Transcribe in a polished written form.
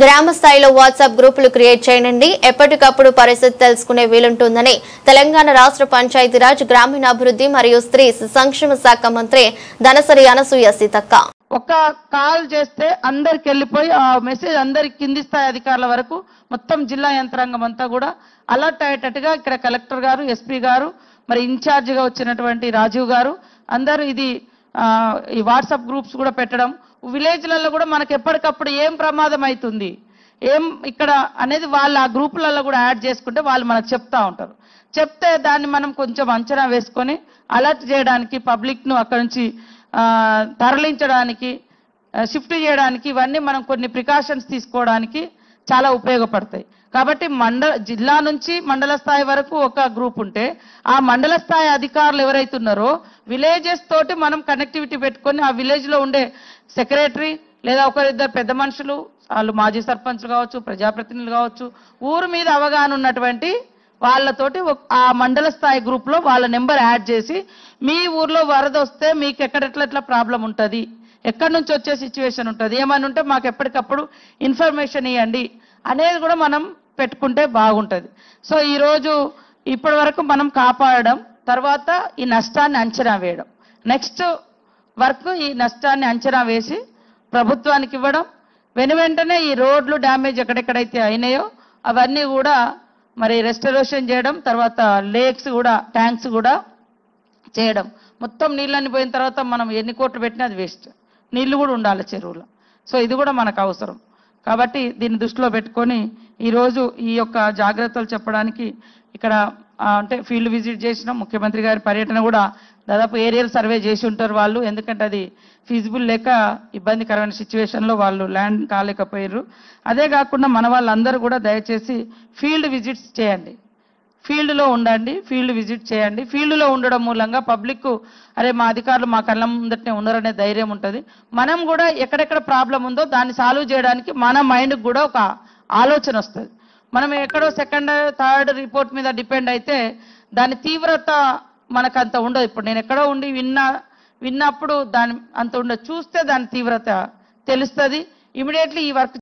గ్రామ స్థాయిలో వాట్సాప్ గ్రూపులు క్రియేట్ చేయండి. ఎప్పటికప్పుడు పరిస్థితి తెలుసుకునే వీలుంటుందని తెలంగాణ రాష్ట్ర పంచాయతీరాజ్ గ్రామీణాభివృద్ధి మరియు స్త్రీ సంక్షేమ శాఖ మంత్రి ధనసరి అనసూయ సీతక్క ఒక కాల్ చేస్తే అందరికి వెళ్ళిపోయి ఆ మెసేజ్ అందరికి కింది స్థాయి అధికారుల వరకు మొత్తం జిల్లా యంత్రాంగం అంతా కూడా అలర్ట్ అయ్యేటట్టుగా ఇక్కడ కలెక్టర్ గారు, ఎస్పీ గారు, మరి ఇన్ఛార్జ్ గా వచ్చినటువంటి రాజీవ్ గారు అందరూ ఈ వాట్సాప్ గ్రూప్స్ కూడా పెట్టడం, విలేజ్లలో కూడా మనకు ఎప్పటికప్పుడు ఏం ప్రమాదం అవుతుంది ఏం ఇక్కడ అనేది వాళ్ళు ఆ గ్రూపులలో కూడా యాడ్ చేసుకుంటే వాళ్ళు మనకు చెప్తా ఉంటారు. చెప్తే దాన్ని మనం కొంచెం అంచనా వేసుకొని అలర్ట్ చేయడానికి, పబ్లిక్ ను అక్కడి నుంచి తరలించడానికి, షిఫ్ట్ చేయడానికి ఇవన్నీ మనం కొన్ని ప్రికాషన్స్ తీసుకోవడానికి చాలా ఉపయోగపడతాయి. కాబట్టి జిల్లా నుంచి మండల స్థాయి వరకు ఒక గ్రూప్ ఉంటే ఆ మండల స్థాయి అధికారులు ఎవరైతున్నారో విలేజెస్ తోటి మనం కనెక్టివిటీ పెట్టుకొని ఆ విలేజ్ లో ఉండే సెక్రటరీ లేదా ఒకరిద్దరు పెద్ద మనుషులు, వాళ్ళు మాజీ సర్పంచ్లు కావచ్చు, ప్రజాప్రతినిధులు కావచ్చు, ఊరు మీద అవగాహన ఉన్నటువంటి వాళ్ళతోటి ఆ మండల స్థాయి గ్రూప్ లో వాళ్ళ నెంబర్ యాడ్ చేసి మీ ఊర్లో వరద వస్తే మీకు ఎట్లా ప్రాబ్లం ఉంటుంది, ఎక్కడి నుంచి వచ్చే సిచ్యువేషన్ ఉంటుంది, ఏమైనా ఉంటే మాకు ఎప్పటికప్పుడు ఇన్ఫర్మేషన్ ఇవ్వండి అనేది కూడా మనం పెట్టుకుంటే బాగుంటుంది. సో ఈరోజు ఇప్పటి వరకు మనం కాపాడడం, తర్వాత ఈ నష్టాన్ని అంచనా వేయడం, నెక్స్ట్ వర్క్ ఈ నష్టాన్ని అంచనా వేసి ప్రభుత్వానికి ఇవ్వడం, వెంటనే ఈ రోడ్లు డ్యామేజ్ ఎక్కడెక్కడైతే అయినాయో అవన్నీ కూడా మరి రెస్టరేషన్ చేయడం, తర్వాత లేక్స్ కూడా ట్యాంక్స్ కూడా చేయడం. మొత్తం నీళ్ళని పోయిన తర్వాత మనం ఎన్ని కోట్లు పెట్టినా అది వేస్ట్, నీళ్లు కూడా ఉండాలి చెరువులో. సో ఇది కూడా మనకు అవసరం. కాబట్టి దీన్ని దృష్టిలో పెట్టుకొని ఈరోజు ఈ యొక్క జాగ్రత్తలు చెప్పడానికి ఇక్కడ అంటే ఫీల్డ్ విజిట్ చేసినాం. ముఖ్యమంత్రి గారి పర్యటన కూడా దాదాపు ఏరియల్ సర్వే చేసి ఉంటారు వాళ్ళు, ఎందుకంటే అది ఫీజిబుల్ లేక ఇబ్బందికరమైన సిచ్యువేషన్లో వాళ్ళు ల్యాండ్ కాలేకపోయారు. అదే కాకుండా మన వాళ్ళందరూ కూడా దయచేసి ఫీల్డ్ విజిట్స్ చేయండి, ఫీల్డ్లో ఉండండి, ఫీల్డ్ విజిట్ చేయండి. ఫీల్డ్లో ఉండడం మూలంగా పబ్లిక్ అరే మా అధికారులు మా కళ్ళ ముందటనే ఉన్నారనే ధైర్యం ఉంటుంది. మనం కూడా ఎక్కడెక్కడ ప్రాబ్లం ఉందో దాన్ని సాల్వ్ చేయడానికి మన మైండ్కి కూడా ఒక ఆలోచన వస్తుంది. మనం ఎక్కడో సెకండ్ థర్డ్ రిపోర్ట్ మీద డిపెండ్ అయితే దాని తీవ్రత మనకు అంత ఉండదు. ఇప్పుడు నేను ఎక్కడో ఉండి విన్నప్పుడు దాని అంత ఉండదు, చూస్తే దాని తీవ్రత తెలుస్తుంది. ఇమీడియట్లీ ఈ వర్క్